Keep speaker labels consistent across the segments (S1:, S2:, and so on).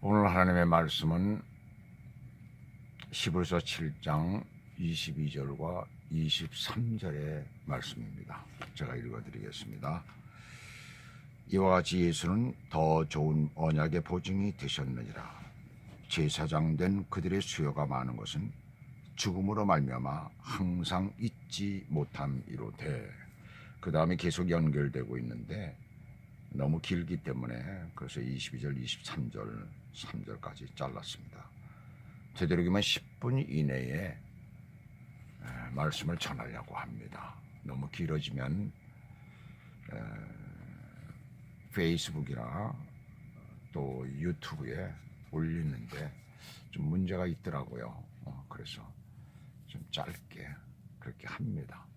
S1: 오늘 하나님의 말씀은 히브리서 7장 22절과 23절의 말씀입니다. 제가 읽어드리겠습니다. 이와 같이 예수는 더 좋은 언약의 보증이 되셨느니라. 제사장 된 그들의 수요가 많은 것은 죽음으로 말미암아 항상 잊지 못함이로되, 그 다음에 계속 연결되고 있는데 너무 길기 때문에 그래서 22절, 23절, 3절까지 잘랐습니다. 되도록이면 10분 이내에 말씀을 전하려고 합니다. 너무 길어지면 페이스북이나 또 유튜브에 올리는데 좀 문제가 있더라고요. 그래서 좀 짧게 그렇게 합니다.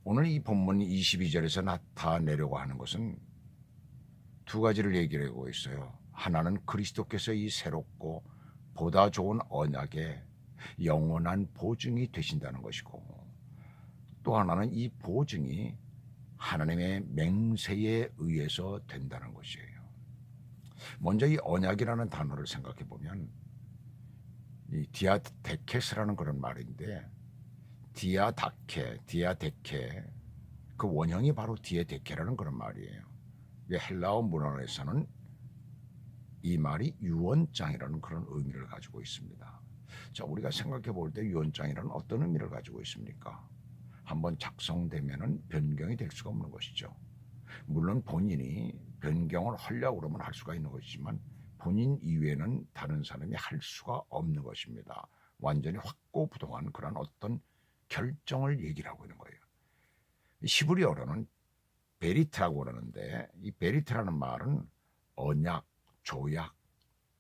S1: 오늘 이 본문 22절에서 나타내려고 하는 것은 두 가지를 얘기를 하고 있어요. 하나는 그리스도께서 이 새롭고 보다 좋은 언약의 영원한 보증이 되신다는 것이고, 또 하나는 이 보증이 하나님의 맹세에 의해서 된다는 것이에요. 먼저 이 언약이라는 단어를 생각해 보면 이 디아데케스라는 그런 말인데, 디아데케 그 원형이 바로 디에데케라는 그런 말이에요. 헬라어 문헌에서는 이 말이 유언장이라는 그런 의미를 가지고 있습니다. 자, 우리가 생각해 볼 때 유언장이라는 어떤 의미를 가지고 있습니까? 한번 작성되면은 변경이 될 수가 없는 것이죠. 물론 본인이 변경을 하려고 그러면 할 수가 있는 것이지만 본인 이외에는 다른 사람이 할 수가 없는 것입니다. 완전히 확고부동한 그런 어떤 결정을 얘기를 하고 있는 거예요. 히브리어로는 베리트라고 그러는데, 이 베리트라는 말은 언약, 조약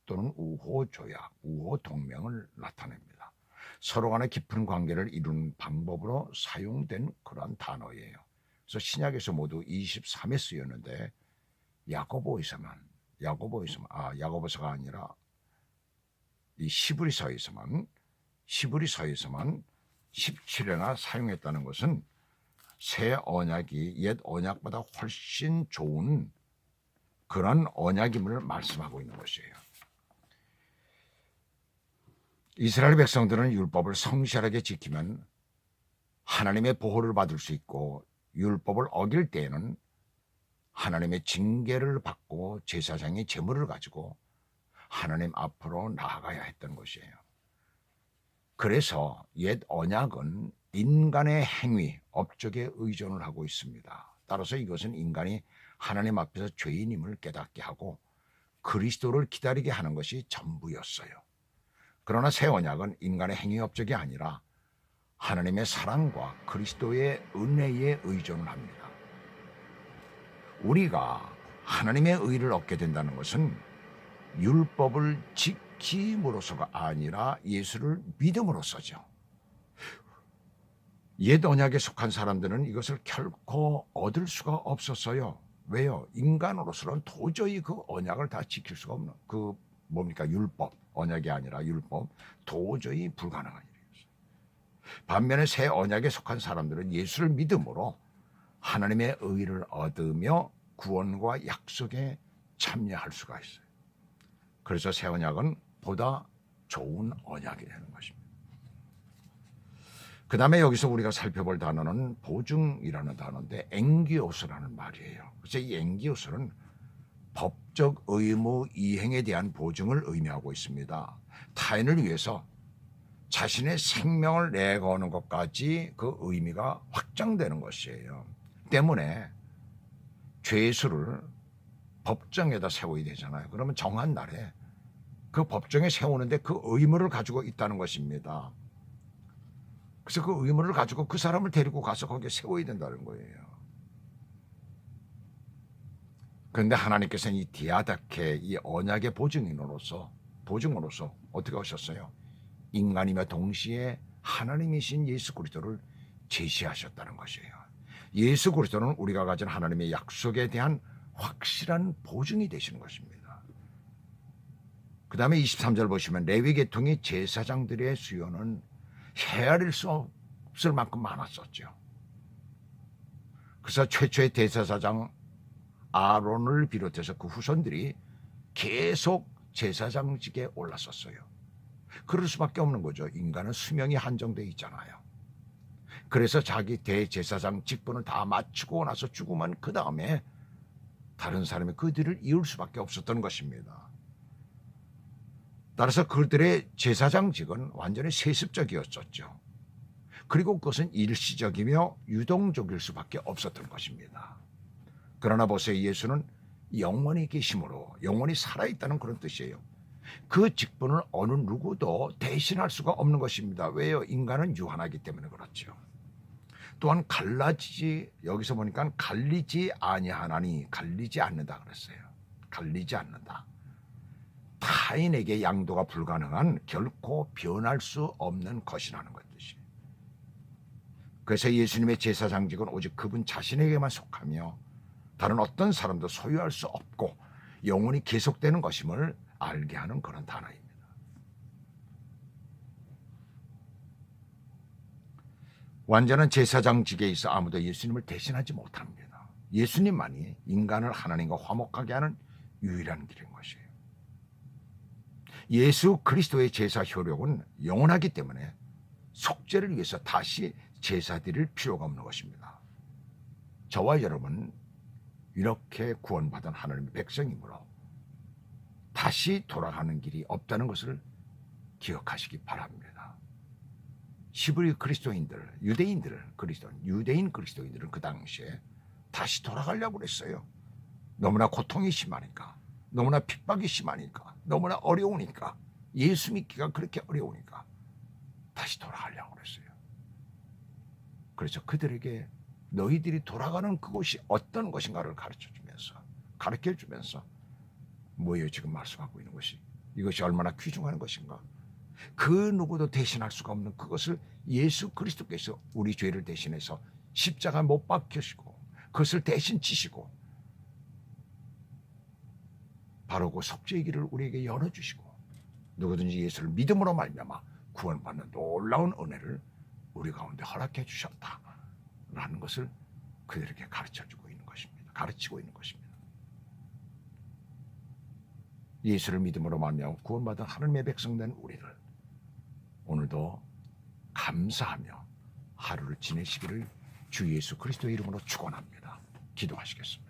S1: 또는 우호조약, 우호동맹을 나타냅니다. 서로 간의 깊은 관계를 이루는 방법으로 사용된 그런 단어예요. 그래서 신약에서 모두 23회 쓰였는데 야고보서가 아니라 이 히브리서에서만 17회나 사용했다는 것은 새 언약이 옛 언약보다 훨씬 좋은 그런 언약임을 말씀하고 있는 것이에요. 이스라엘 백성들은 율법을 성실하게 지키면 하나님의 보호를 받을 수 있고, 율법을 어길 때에는 하나님의 징계를 받고 제사장의 제물을 가지고 하나님 앞으로 나아가야 했던 것이에요. 그래서 옛 언약은 인간의 행위, 업적에 의존을 하고 있습니다. 따라서 이것은 인간이 하나님 앞에서 죄인임을 깨닫게 하고 그리스도를 기다리게 하는 것이 전부였어요. 그러나 새 언약은 인간의 행위, 업적이 아니라 하나님의 사랑과 그리스도의 은혜에 의존을 합니다. 우리가 하나님의 의를 얻게 된다는 것은 율법을 지킴으로써가 아니라 예수를 믿음으로써죠. 옛 언약에 속한 사람들은 이것을 결코 얻을 수가 없었어요. 왜요? 인간으로서는 도저히 그 언약을 다 지킬 수가 없는, 율법, 언약이 아니라 율법, 도저히 불가능한 일이었어요. 반면에 새 언약에 속한 사람들은 예수를 믿음으로 하나님의 의를 얻으며 구원과 약속에 참여할 수가 있어요. 그래서 새 언약은 보다 좋은 언약이 되는 것입니다. 그 다음에 여기서 우리가 살펴볼 단어는 보증이라는 단어인데, 엥기오스라는 말이에요. 그래서 이 엥기오스는 법적 의무 이행에 대한 보증을 의미하고 있습니다. 타인을 위해서 자신의 생명을 내거는 것까지 그 의미가 확장되는 것이에요. 때문에 죄수를 법정에다 세워야 되잖아요. 그러면 정한 날에 그 법정에 세우는데 그 의무를 가지고 있다는 것입니다. 그래서 그 의무를 가지고 그 사람을 데리고 가서 거기에 세워야 된다는 거예요. 그런데 하나님께서는 이 디아다케, 이 언약의 보증으로서 어떻게 하셨어요? 인간이며 동시에 하나님이신 예수 그리스도를 제시하셨다는 것이에요. 예수 그리스도는 우리가 가진 하나님의 약속에 대한 확실한 보증이 되시는 것입니다. 그 다음에 23절 보시면 레위 계통의 제사장들의 수요는 헤아릴 수 없을 만큼 많았었죠. 그래서 최초의 대제사장 아론을 비롯해서 그 후손들이 계속 제사장직에 올랐었어요. 그럴 수밖에 없는 거죠. 인간은 수명이 한정돼 있잖아요. 그래서 자기 대제사장 직분을 다 마치고 나서 죽으면 그 다음에 다른 사람이 그 뒤를 이을 수밖에 없었던 것입니다. 따라서 그들의 제사장직은 완전히 세습적이었었죠. 그리고 그것은 일시적이며 유동적일 수밖에 없었던 것입니다. 그러나 보세요. 예수는 영원히 계심으로 영원히 살아있다는 그런 뜻이에요. 그 직분을 어느 누구도 대신할 수가 없는 것입니다. 왜요? 인간은 유한하기 때문에 그렇죠. 또한 여기서 보니까 갈리지 아니하나니, 갈리지 않는다 그랬어요. 갈리지 않는다. 타인에게 양도가 불가능한, 결코 변할 수 없는 것이라는 것이지. 그래서 예수님의 제사장직은 오직 그분 자신에게만 속하며 다른 어떤 사람도 소유할 수 없고 영원히 계속되는 것임을 알게 하는 그런 단어입니다. 완전한 제사장직에 있어 아무도 예수님을 대신하지 못합니다. 예수님만이 인간을 하나님과 화목하게 하는 유일한 길인 것이에요. 예수 그리스도의 제사 효력은 영원하기 때문에 속죄를 위해서 다시 제사 드릴 필요가 없는 것입니다. 저와 여러분 이렇게 구원받은 하나님의 백성이므로 다시 돌아가는 길이 없다는 것을 기억하시기 바랍니다. 히브리 그리스도인들, 유대인 그리스도인들은 그 당시에 다시 돌아가려고 그랬어요. 너무나 고통이 심하니까, 너무나 핍박이 심하니까, 너무나 어려우니까, 예수 믿기가 그렇게 어려우니까 다시 돌아가려고 그랬어요. 그래서 그들에게 너희들이 돌아가는 그곳이 어떤 것인가를 가르쳐주면서 뭐예요 지금 말씀하고 있는 것이? 이것이 얼마나 귀중한 것인가? 그 누구도 대신할 수가 없는 그것을 예수 그리스도께서 우리 죄를 대신해서 십자가 못 박히시고 그것을 대신 지시고 바로 그 속죄의 길을 우리에게 열어주시고 누구든지 예수를 믿음으로 말미암아 구원받는 놀라운 은혜를 우리 가운데 허락해 주셨다라는 것을 그들에게 가르치고 있는 것입니다. 예수를 믿음으로 말미암아 구원받은 하나님의 백성된 우리를 오늘도 감사하며 하루를 지내시기를 주 예수 그리스도의 이름으로 축원합니다. 기도하시겠습니다.